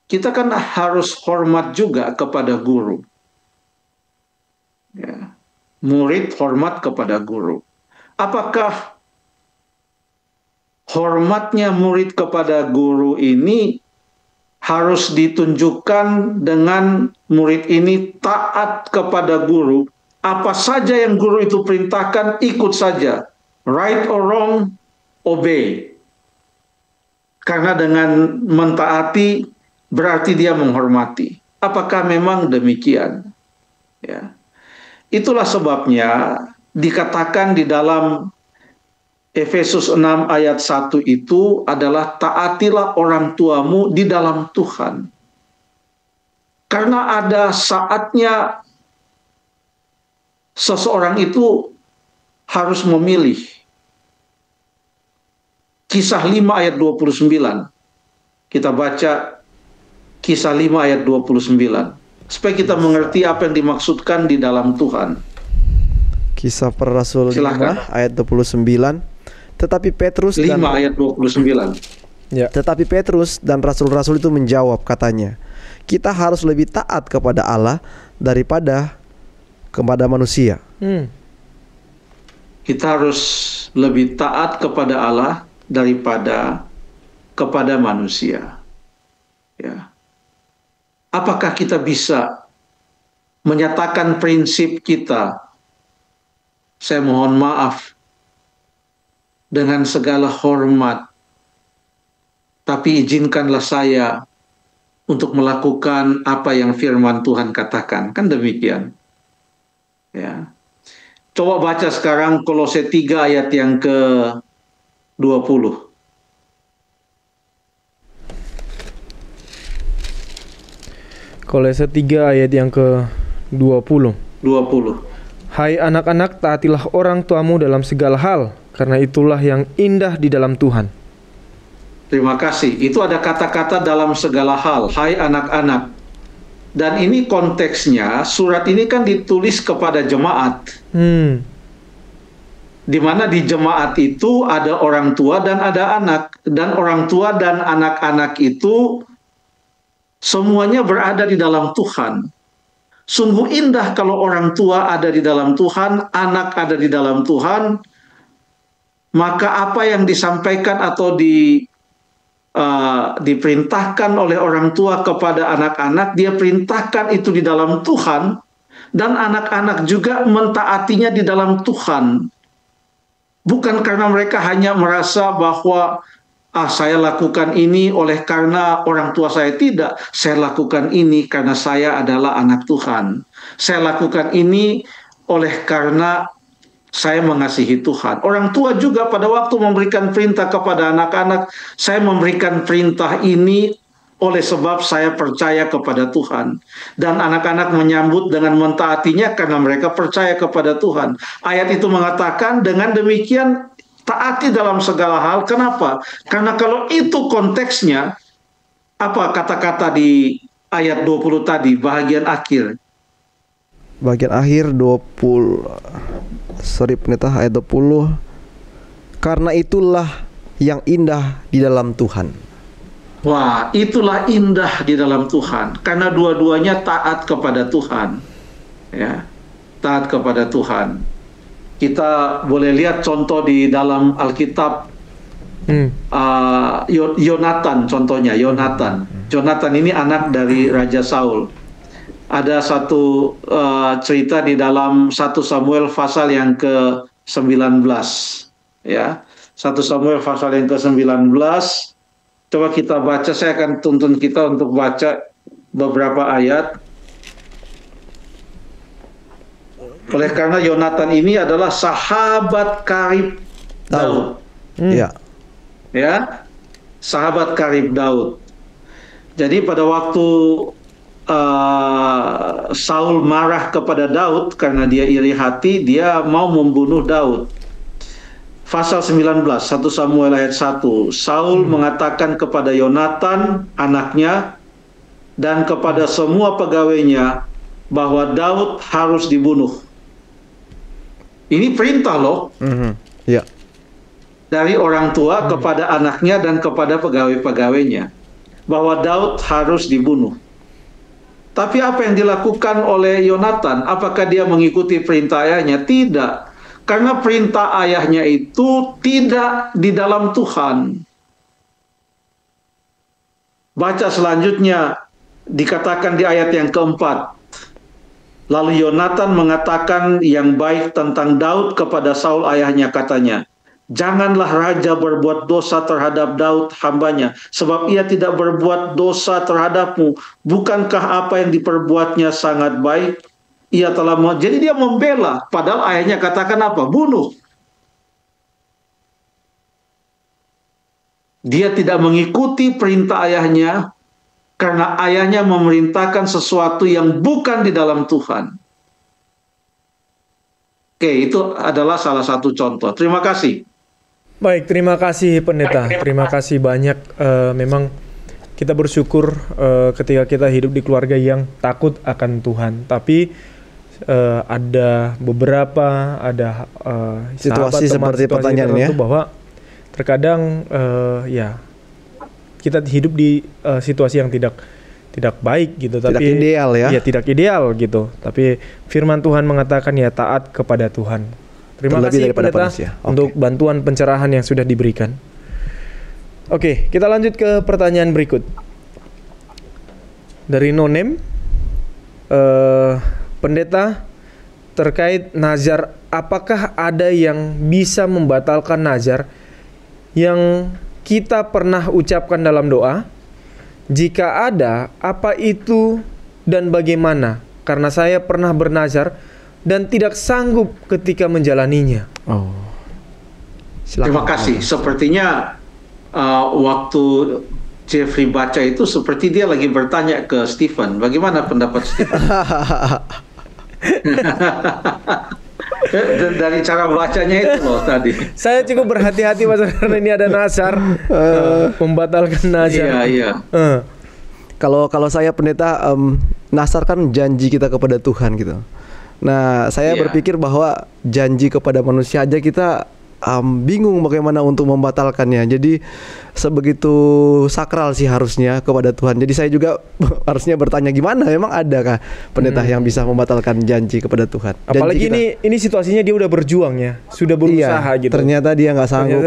Kita kan harus hormat juga kepada guru. Ya. Murid hormat kepada guru. Apakah hormatnya murid kepada guru ini harus ditunjukkan dengan murid ini taat kepada guru? Apa saja yang guru itu perintahkan, ikut saja. Right or wrong, obey. Karena dengan mentaati berarti dia menghormati. Apakah memang demikian? Ya. Itulah sebabnya dikatakan di dalam Efesus 6 ayat 1 itu adalah taatilah orang tuamu di dalam Tuhan. Karena ada saatnya seseorang itu harus memilih. Kisah 5 ayat 29. Kita baca Kisah 5 ayat 29. Supaya kita mengerti apa yang dimaksudkan di dalam Tuhan. Kisah para Rasul 5 Silakan. ayat 29. Tetapi Petrus 5 dan ayat 29. Ya. Tetapi Petrus dan rasul-rasul itu menjawab, katanya, kita harus lebih taat kepada Allah daripada kepada manusia. Kita harus lebih taat kepada Allah daripada kepada manusia. Ya. Apakah kita bisa menyatakan prinsip kita? Saya mohon maaf dengan segala hormat, tapi izinkanlah saya untuk melakukan apa yang firman Tuhan katakan. Kan demikian. Ya. Coba baca sekarang Kolose 3 ayat yang ke-20. Kolose 3 ayat yang ke-20. 20. Hai anak-anak, taatilah orang tuamu dalam segala hal, karena itulah yang indah di dalam Tuhan. Terima kasih. Itu ada kata-kata dalam segala hal. Hai anak-anak. Dan ini konteksnya, surat ini kan ditulis kepada jemaat. Di mana di jemaat itu ada orang tua dan ada anak. Dan orang tua dan anak-anak itu semuanya berada di dalam Tuhan. Sungguh indah kalau orang tua ada di dalam Tuhan, anak ada di dalam Tuhan, maka apa yang disampaikan atau diperintahkan oleh orang tua kepada anak-anak, dia perintahkan itu di dalam Tuhan, dan anak-anak juga mentaatinya di dalam Tuhan. Bukan karena mereka hanya merasa bahwa saya lakukan ini oleh karena orang tua saya. Tidak, saya lakukan ini karena saya adalah anak Tuhan. Saya lakukan ini oleh karena saya mengasihi Tuhan. Orang tua juga pada waktu memberikan perintah kepada anak-anak, saya memberikan perintah ini oleh sebab saya percaya kepada Tuhan. Dan anak-anak menyambut dengan mentaatinya karena mereka percaya kepada Tuhan. Ayat itu mengatakan dengan demikian taati dalam segala hal. Kenapa? Karena kalau itu konteksnya, apa kata-kata di ayat 20 tadi, bagian akhir? Bagian akhir 20, pendeta, ayat 20. Karena itulah yang indah di dalam Tuhan. Wah, itulah indah di dalam Tuhan. Karena dua-duanya taat kepada Tuhan. Ya, taat kepada Tuhan. Kita boleh lihat contoh di dalam Alkitab. Yonatan contohnya, Yonatan ini anak dari Raja Saul. Ada satu cerita di dalam 1 Samuel pasal yang ke-19, ya. 1 Samuel pasal yang ke-19. Coba kita baca, saya akan tuntun kita untuk baca beberapa ayat. Oleh karena Yonatan ini adalah sahabat karib Daud. Ya. Ya, sahabat karib Daud. Jadi pada waktu Saul marah kepada Daud karena dia iri hati, dia mau membunuh Daud. Pasal 19, 1 Samuel ayat 1. Saul mengatakan kepada Yonatan, anaknya, dan kepada semua pegawainya bahwa Daud harus dibunuh. Ini perintah loh. Ya. Dari orang tua kepada anaknya dan kepada pegawai-pegawainya bahwa Daud harus dibunuh. Tapi apa yang dilakukan oleh Yonatan? Apakah dia mengikuti perintah ayahnya? Tidak. Karena perintah ayahnya itu tidak di dalam Tuhan. Baca selanjutnya, dikatakan di ayat yang keempat. Lalu Yonatan mengatakan yang baik tentang Daud kepada Saul ayahnya, katanya, janganlah raja berbuat dosa terhadap Daud hambanya, sebab ia tidak berbuat dosa terhadapmu. Bukankah apa yang diperbuatnya sangat baik? Ia telah jadi dia membela, padahal ayahnya katakan apa? Bunuh. Dia tidak mengikuti perintah ayahnya karena ayahnya memerintahkan sesuatu yang bukan di dalam Tuhan. Oke, itu adalah salah satu contoh. Terima kasih. Baik, terima kasih pendeta. Terima kasih banyak. Memang kita bersyukur ketika kita hidup di keluarga yang takut akan Tuhan. Tapi ada beberapa situasi seperti pertanyaan ini ya, bahwa terkadang ya kita hidup di situasi yang tidak baik gitu, tidak tapi ideal ya. Ya tidak ideal gitu. Tapi firman Tuhan mengatakan ya taat kepada Tuhan. Terima kasih pendeta untuk bantuan pencerahan yang sudah diberikan. Oke, kita lanjut ke pertanyaan berikut. Dari Nonem, pendeta, terkait nazar, apakah ada yang bisa membatalkan nazar yang kita pernah ucapkan dalam doa? Jika ada, apa itu dan bagaimana? Karena saya pernah bernazar dan tidak sanggup ketika menjalaninya. Terima kasih. Sepertinya waktu Jeffrey baca itu seperti dia lagi bertanya ke Stephen, bagaimana pendapat Stephen? Dari cara bacanya itu loh tadi. Saya cukup berhati-hati Mas, karena ini ada nazar, membatalkan nazar. Iya. Kalau saya pendeta, nazar kan janji kita kepada Tuhan gitu. Nah, saya berpikir bahwa janji kepada manusia aja kita bingung bagaimana untuk membatalkannya. Jadi sebegitu sakral sih harusnya kepada Tuhan. Jadi saya juga harusnya bertanya, gimana, memang adakah pendeta yang bisa membatalkan janji kepada Tuhan? Apalagi ini situasinya dia udah berjuang ya, sudah berusaha gitu. Ternyata dia nggak sanggup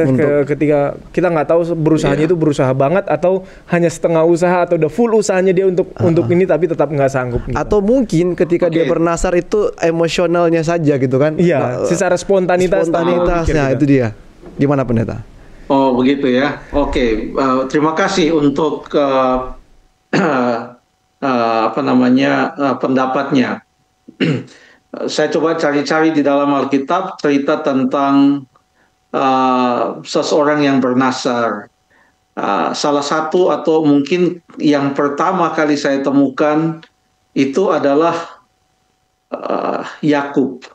ketika kita nggak tahu berusahanya itu berusaha banget atau hanya setengah usaha atau udah full usahanya dia untuk ini tapi tetap nggak sanggup. Gitu. Atau mungkin ketika dia bernasar itu emosionalnya saja gitu kan? Iya, secara spontanitasnya itu dia. Gimana pendeta? Oh begitu ya. Oke, terima kasih untuk pendapatnya. Saya coba cari-cari di dalam Alkitab cerita tentang seseorang yang bernasar. Salah satu atau mungkin yang pertama kali saya temukan itu adalah Yakub.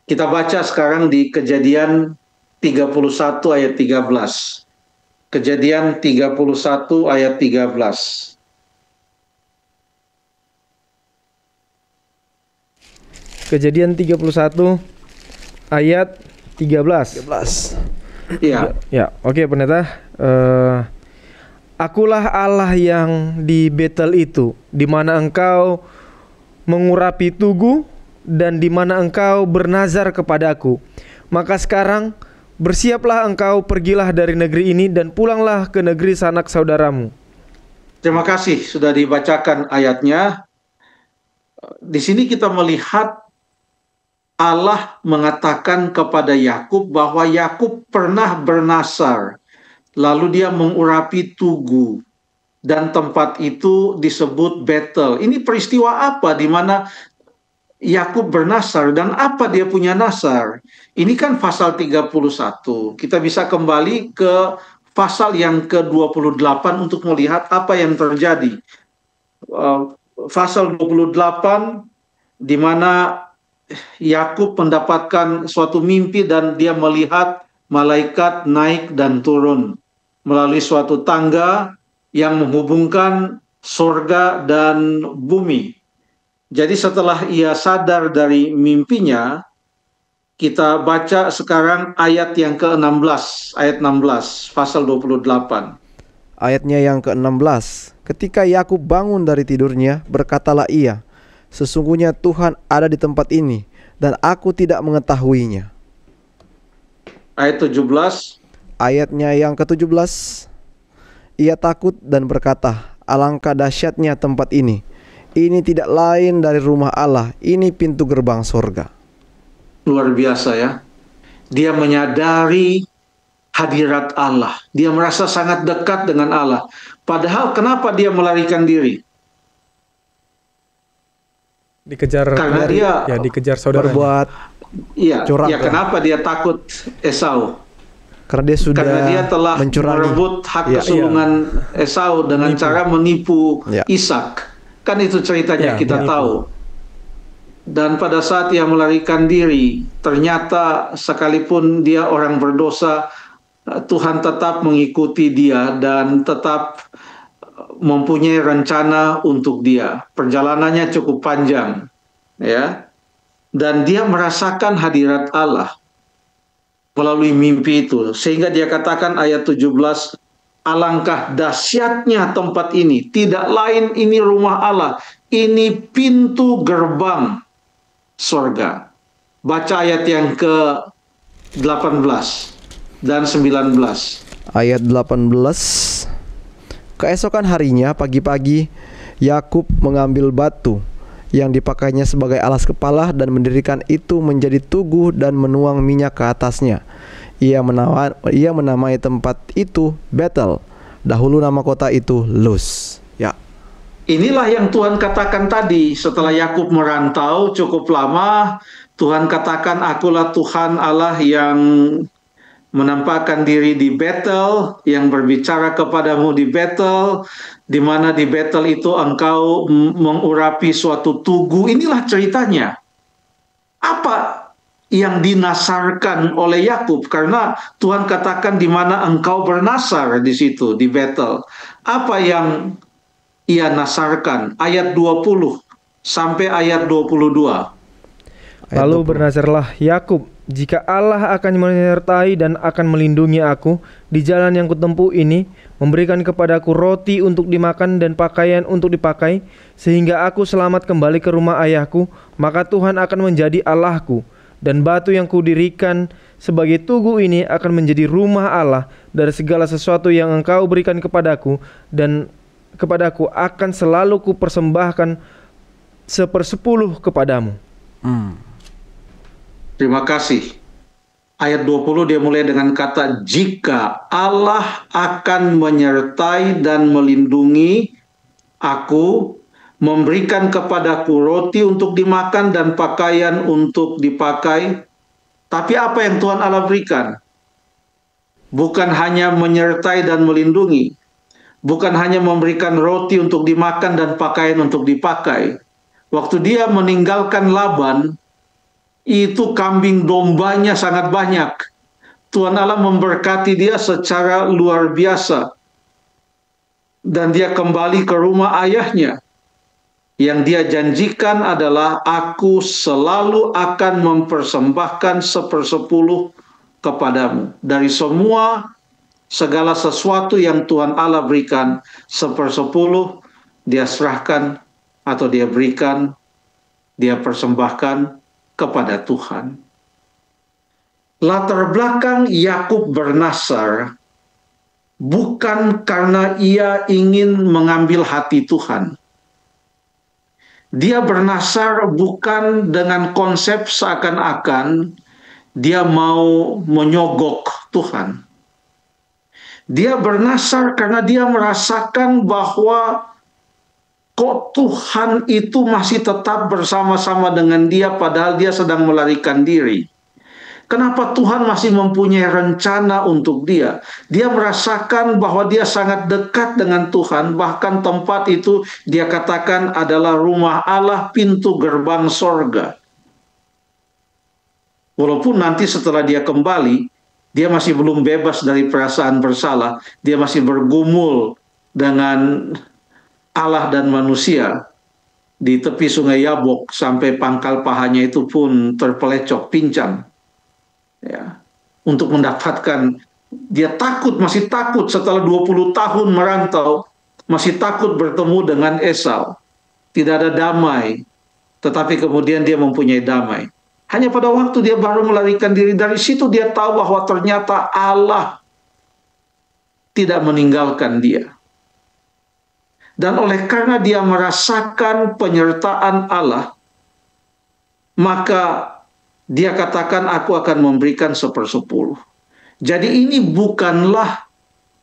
Kita baca sekarang di Kejadian 31 ayat 13. Kejadian 31 ayat 13. Kejadian 31 ayat 13. Iya. Ya, oke pendeta. Akulah Allah yang di Betel itu, di mana engkau mengurapi tugu dan di mana engkau bernazar kepadaku. Maka sekarang bersiaplah engkau, pergilah dari negeri ini dan pulanglah ke negeri sanak saudaramu. Terima kasih sudah dibacakan ayatnya. Di sini kita melihat Allah mengatakan kepada Yakub bahwa Yakub pernah bernasar, lalu dia mengurapi tugu dan tempat itu disebut Betel. Ini peristiwa apa di mana Yakub bernasar dan apa dia punya nasar? Ini kan pasal 31. Kita bisa kembali ke pasal yang ke-28 untuk melihat apa yang terjadi. Pasal 28 di mana Yakub mendapatkan suatu mimpi dan dia melihat malaikat naik dan turun melalui suatu tangga yang menghubungkan sorga dan bumi. Jadi setelah ia sadar dari mimpinya, kita baca sekarang ayat yang ke-16, ayat 16, pasal 28. Ayatnya yang ke-16. Ketika Yakub bangun dari tidurnya, berkatalah ia, sesungguhnya Tuhan ada di tempat ini, dan aku tidak mengetahuinya. Ayat 17. Ayatnya yang ke-17. Ia takut dan berkata, alangkah dahsyatnya tempat ini. Ini tidak lain dari rumah Allah, ini pintu gerbang sorga. Luar biasa ya. Dia menyadari hadirat Allah. Dia merasa sangat dekat dengan Allah. Padahal kenapa dia melarikan diri? Dikejar karena dia dikejar saudaranya. Berbuat curang. Iya, kenapa dia takut Esau? Karena dia telah merebut hak kesulungan Esau dengan cara menipu Ishak. Kan itu ceritanya kita tahu. Dan pada saat ia melarikan diri, ternyata sekalipun dia orang berdosa, Tuhan tetap mengikuti dia dan tetap mempunyai rencana untuk dia. Perjalanannya cukup panjang, ya. Dan dia merasakan hadirat Allah melalui mimpi itu. Sehingga dia katakan ayat 17, alangkah dahsyatnya tempat ini, tidak lain ini rumah Allah, ini pintu gerbang sorga. Baca ayat yang ke-18 dan 19. Ayat 18. Keesokan harinya pagi-pagi, Yakub mengambil batu yang dipakainya sebagai alas kepala dan mendirikan itu menjadi tugu dan menuang minyak ke atasnya. Ia menamai tempat itu Betel. Dahulu nama kota itu Luz. Ya. Inilah yang Tuhan katakan tadi. Setelah Yakub merantau cukup lama, Tuhan katakan, akulah Tuhan Allah yang menampakkan diri di Betel, yang berbicara kepadamu di Betel, di mana di Betel itu engkau mengurapi suatu tugu. Inilah ceritanya. Apa yang dinasarkan oleh Yakub? Karena Tuhan katakan di mana engkau bernasar di situ, di Betel. Apa yang ia nasarkan? Ayat 20 sampai ayat 22. Lalu bernazarlah Yakub Jika Allah akan menyertai dan akan melindungi aku di jalan yang kutempuh ini, memberikan kepadaku roti untuk dimakan dan pakaian untuk dipakai, sehingga aku selamat kembali ke rumah ayahku, maka Tuhan akan menjadi Allahku, dan batu yang kudirikan sebagai tugu ini akan menjadi rumah Allah. Dari segala sesuatu yang engkau berikan kepadaku dan kepadaku akan selalu kupersembahkan 1/10 kepadamu. Terima kasih. Ayat 20 dia mulai dengan kata jika Allah akan menyertai dan melindungi aku, memberikan kepadaku roti untuk dimakan dan pakaian untuk dipakai. Tapi apa yang Tuhan Allah berikan? Bukan hanya menyertai dan melindungi, bukan hanya memberikan roti untuk dimakan dan pakaian untuk dipakai. Waktu dia meninggalkan Laban, itu kambing dombanya sangat banyak. Tuhan Allah memberkati dia secara luar biasa. Dan dia kembali ke rumah ayahnya. Yang dia janjikan adalah, aku selalu akan mempersembahkan 1/10 kepadamu. Dari semua segala sesuatu yang Tuhan Allah berikan, 1/10 dia serahkan atau dia berikan, dia persembahkan kepada Tuhan. Latar belakang Yakub bernasar bukan karena ia ingin mengambil hati Tuhan. Dia bernasar bukan dengan konsep seakan-akan dia mau menyogok Tuhan. Dia bernasar karena dia merasakan bahwa kok Tuhan itu masih tetap bersama-sama dengan dia padahal dia sedang melarikan diri. Kenapa Tuhan masih mempunyai rencana untuk dia? Dia merasakan bahwa dia sangat dekat dengan Tuhan. Bahkan tempat itu dia katakan adalah rumah Allah, pintu gerbang sorga. Walaupun nanti setelah dia kembali, dia masih belum bebas dari perasaan bersalah. Dia masih bergumul dengan Allah dan manusia di tepi sungai Yabok sampai pangkal pahanya itu pun terpelecok, pincang. Ya, untuk mendapatkan, dia takut, masih takut setelah 20 tahun merantau, masih takut bertemu dengan Esau. Tidak ada damai, tetapi kemudian dia mempunyai damai. Hanya pada waktu dia baru melarikan diri, dari situ dia tahu bahwa ternyata Allah tidak meninggalkan dia. Dan oleh karena dia merasakan penyertaan Allah, maka dia katakan, aku akan memberikan 1/10. Jadi ini bukanlah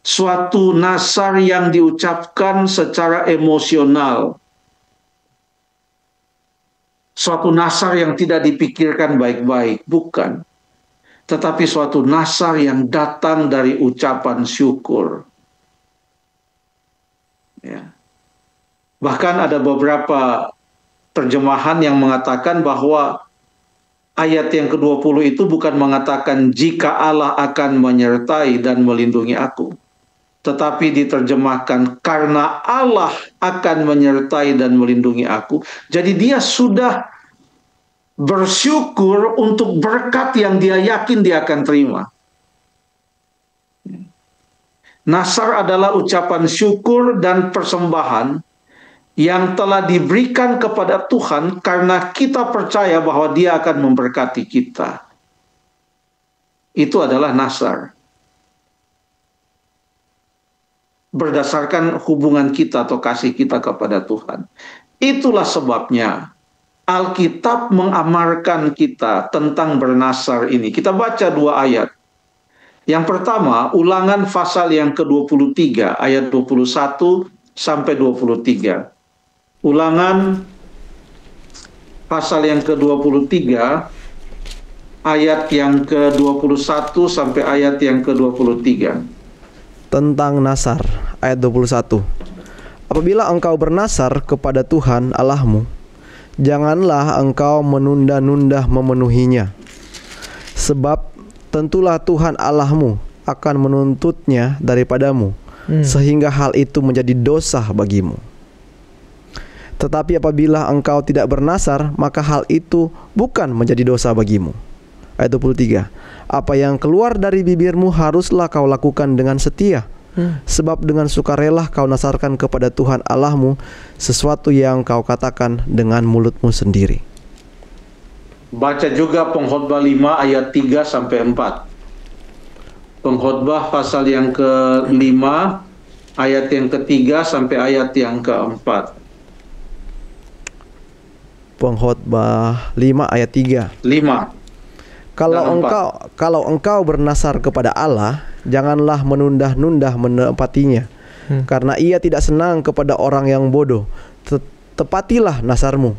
suatu nasar yang diucapkan secara emosional. Suatu nasar yang tidak dipikirkan baik-baik, bukan. Tetapi suatu nasar yang datang dari ucapan syukur. Ya. Bahkan ada beberapa terjemahan yang mengatakan bahwa ayat yang ke-20 itu bukan mengatakan jika Allah akan menyertai dan melindungi aku. Tetapi diterjemahkan karena Allah akan menyertai dan melindungi aku. Jadi dia sudah bersyukur untuk berkat yang dia yakin dia akan terima. Nasar adalah ucapan syukur dan persembahan yang telah diberikan kepada Tuhan karena kita percaya bahwa dia akan memberkati kita. Itu adalah nasar. Berdasarkan hubungan kita atau kasih kita kepada Tuhan. Itulah sebabnya Alkitab mengamarkan kita tentang bernasar ini. Kita baca 2 ayat. Yang pertama, Ulangan pasal yang ke-23, ayat 21 sampai 23. Ulangan pasal yang ke-23, ayat yang ke-21 sampai ayat yang ke-23. Tentang nasar, ayat 21. Apabila engkau bernasar kepada Tuhan Allahmu, janganlah engkau menunda-nunda memenuhinya. Sebab tentulah Tuhan Allahmu akan menuntutnya daripadamu, sehingga hal itu menjadi dosa bagimu. Tetapi apabila engkau tidak bernasar, maka hal itu bukan menjadi dosa bagimu. Ayat 23. Apa yang keluar dari bibirmu haruslah kau lakukan dengan setia. Sebab dengan sukarela kau nasarkan kepada Tuhan Allahmu sesuatu yang kau katakan dengan mulutmu sendiri. Baca juga Pengkhotbah 5 ayat 3 sampai 4. Pengkhotbah pasal yang ke-5 ayat yang ke-3 sampai ayat yang ke-4. Pengkhotbah 5 ayat 3. 5. Kalau engkau bernasar kepada Allah, janganlah menunda-nunda menepatinya, karena Ia tidak senang kepada orang yang bodoh. Tepatilah nasarmu.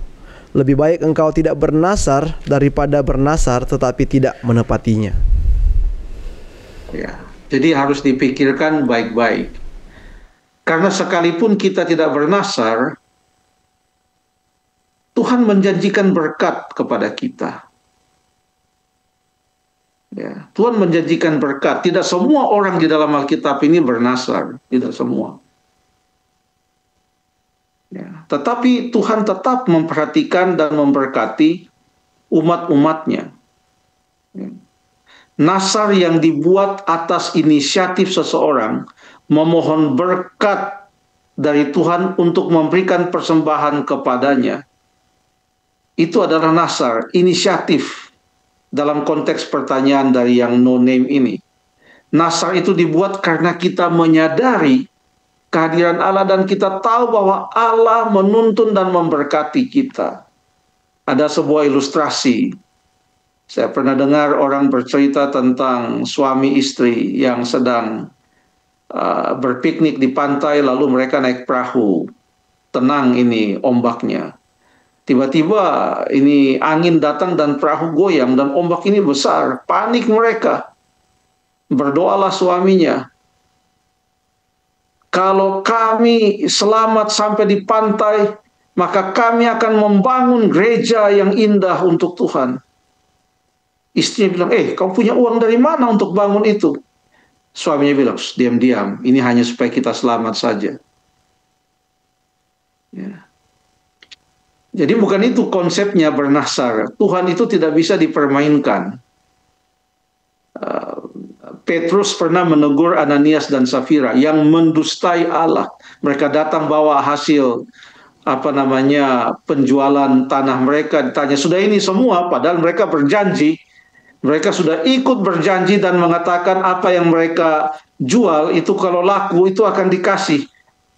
Lebih baik engkau tidak bernasar daripada bernasar tetapi tidak menepatinya. Ya, jadi harus dipikirkan baik-baik. Karena sekalipun kita tidak bernasar, Tuhan menjanjikan berkat kepada kita. Ya, Tuhan menjanjikan berkat. Tidak semua orang di dalam Alkitab ini bernasar, tidak semua. Ya, tetapi Tuhan tetap memperhatikan dan memberkati umat-umatnya. Ya. Nasar yang dibuat atas inisiatif seseorang memohon berkat dari Tuhan untuk memberikan persembahan kepadanya. Itu adalah nasar, inisiatif. Dalam konteks pertanyaan dari yang no name ini, nasar itu dibuat karena kita menyadari kehadiran Allah dan kita tahu bahwa Allah menuntun dan memberkati kita. Ada sebuah ilustrasi. Saya pernah dengar orang bercerita tentang suami istri yang sedang berpiknik di pantai, lalu mereka naik perahu. Tenang ini ombaknya. Tiba-tiba ini angin datang dan perahu goyang dan ombak ini besar. Panik mereka. Berdoalah suaminya. Kalau kami selamat sampai di pantai, maka kami akan membangun gereja yang indah untuk Tuhan. Istrinya bilang, kamu punya uang dari mana untuk bangun itu? Suaminya bilang, diam-diam. Ini hanya supaya kita selamat saja. Ya. Jadi bukan itu konsepnya bernasar. Tuhan itu tidak bisa dipermainkan. Petrus pernah menegur Ananias dan Safira yang mendustai Allah. Mereka datang bawa hasil penjualan tanah mereka. Ditanya, sudah ini semua? Padahal mereka berjanji. Mereka sudah ikut berjanji dan mengatakan apa yang mereka jual itu kalau laku itu akan dikasih.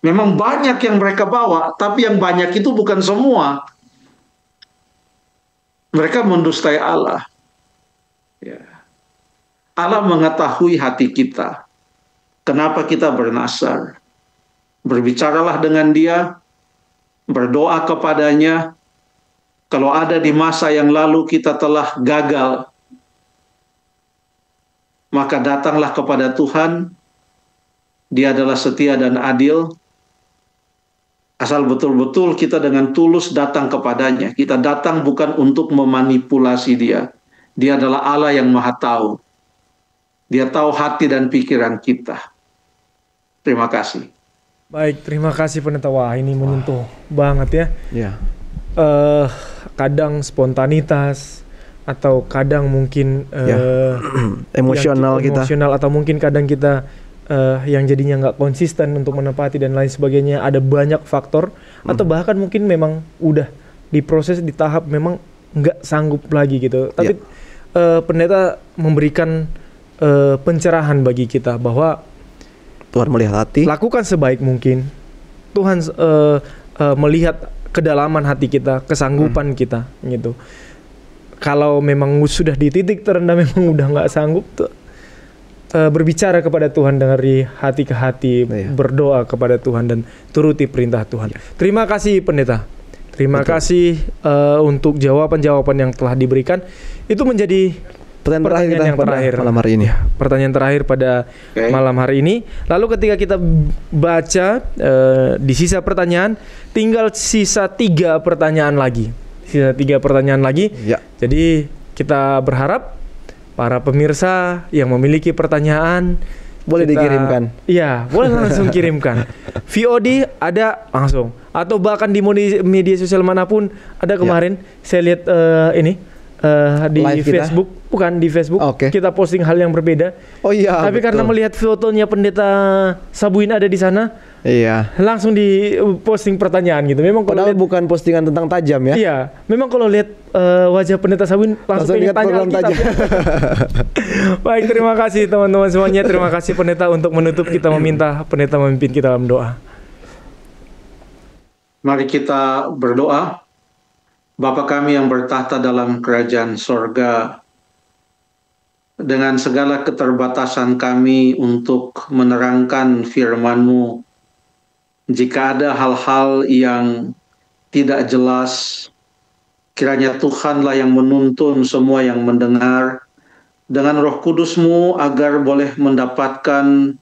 Memang banyak yang mereka bawa, tapi yang banyak itu bukan semua. Mereka mendustai Allah. Ya. Allah mengetahui hati kita. Kenapa kita bernasar? Berbicaralah dengan Dia, berdoa kepadanya. Kalau ada di masa yang lalu kita telah gagal, maka datanglah kepada Tuhan. Dia adalah setia dan adil. Asal betul-betul kita dengan tulus datang kepadanya. Kita datang bukan untuk memanipulasi Dia. Dia adalah Allah yang Maha Tahu. Dia tahu hati dan pikiran kita. Terima kasih. Baik, terima kasih Pendeta. Wah, ini menyentuh banget ya. Ya. Kadang spontanitas atau kadang mungkin emosional kita. Emosional atau mungkin kadang kita yang jadinya nggak konsisten untuk menepati dan lain sebagainya. Ada banyak faktor atau bahkan mungkin memang udah diproses di tahap memang nggak sanggup lagi gitu. Tapi pendeta memberikan pencerahan bagi kita bahwa Tuhan melihat hati. Lakukan sebaik mungkin. Tuhan melihat kedalaman hati kita, kesanggupan kita gitu. Kalau memang sudah di titik terendah memang udah nggak sanggup tuh. Berbicara kepada Tuhan dari hati ke hati, berdoa kepada Tuhan dan turuti perintah Tuhan. Terima kasih Pendeta. Terima kasih untuk jawaban-jawaban yang telah diberikan. Itu menjadi pertanyaan yang terakhir malam hari ini. Pertanyaan terakhir pada malam hari ini. Lalu ketika kita baca di sisa pertanyaan, tinggal sisa 3 pertanyaan lagi. Sisa 3 pertanyaan lagi. Ya. Jadi kita berharap para pemirsa yang memiliki pertanyaan boleh dikirimkan. Iya, boleh langsung kirimkan. VOD ada langsung, atau bahkan di media sosial manapun ada kemarin. Saya lihat ini di Live kita? Facebook, bukan di Facebook. Oke. Kita posting hal yang berbeda. Oh iya. Tapi karena betul. melihat fotonya Pendeta Sabuin ada di sana, Iya. langsung di posting pertanyaan gitu. Memang kalau Padahal lihat, bukan postingan tentang tajam ya. iya, memang kalau lihat wajah Pendeta Sabuin langsung pengen ingat tanya program Alkitab. tajam. Baik, terima kasih teman-teman semuanya. Terima kasih Pendeta untuk menutup, kita meminta Pendeta memimpin kita dalam doa. Mari kita berdoa. Bapa kami yang bertahta dalam kerajaan sorga, dengan segala keterbatasan kami untuk menerangkan firman-Mu, jika ada hal-hal yang tidak jelas, kiranya Tuhanlah yang menuntun semua yang mendengar dengan Roh Kudus-Mu agar boleh mendapatkan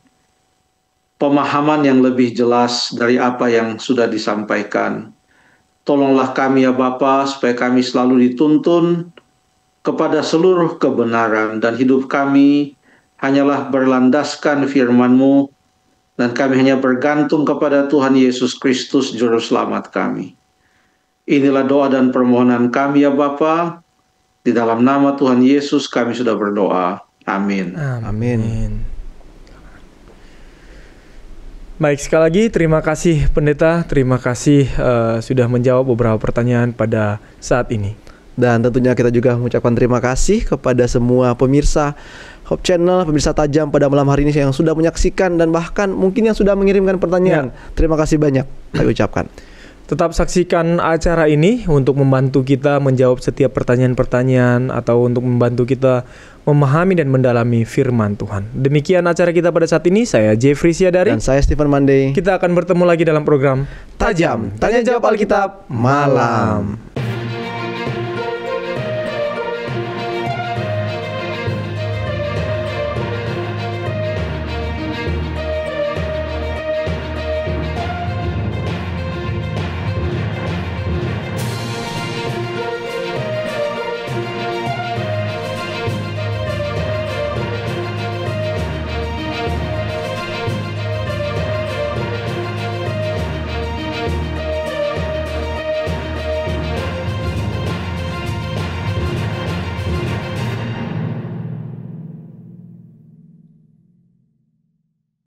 pemahaman yang lebih jelas dari apa yang sudah disampaikan. Tolonglah kami ya Bapa, supaya kami selalu dituntun kepada seluruh kebenaran, dan hidup kami hanyalah berlandaskan firman-Mu, dan kami hanya bergantung kepada Tuhan Yesus Kristus, Juru Selamat kami. Inilah doa dan permohonan kami ya Bapa, di dalam nama Tuhan Yesus kami sudah berdoa. Amin. Amin. Baik, sekali lagi terima kasih Pendeta, terima kasih sudah menjawab beberapa pertanyaan pada saat ini. Dan tentunya kita juga mengucapkan terima kasih kepada semua pemirsa Hope Channel, pemirsa tajam pada malam hari ini yang sudah menyaksikan dan bahkan mungkin yang sudah mengirimkan pertanyaan. Terima kasih banyak kami ucapkan. Tetap saksikan acara ini untuk membantu kita menjawab setiap pertanyaan-pertanyaan atau untuk membantu kita memahami dan mendalami firman Tuhan. Demikian acara kita pada saat ini. Saya Jeffrey Siadari. Dan saya Stephen Mandey. Kita akan bertemu lagi dalam program Tajam, tanya jawab Alkitab malam.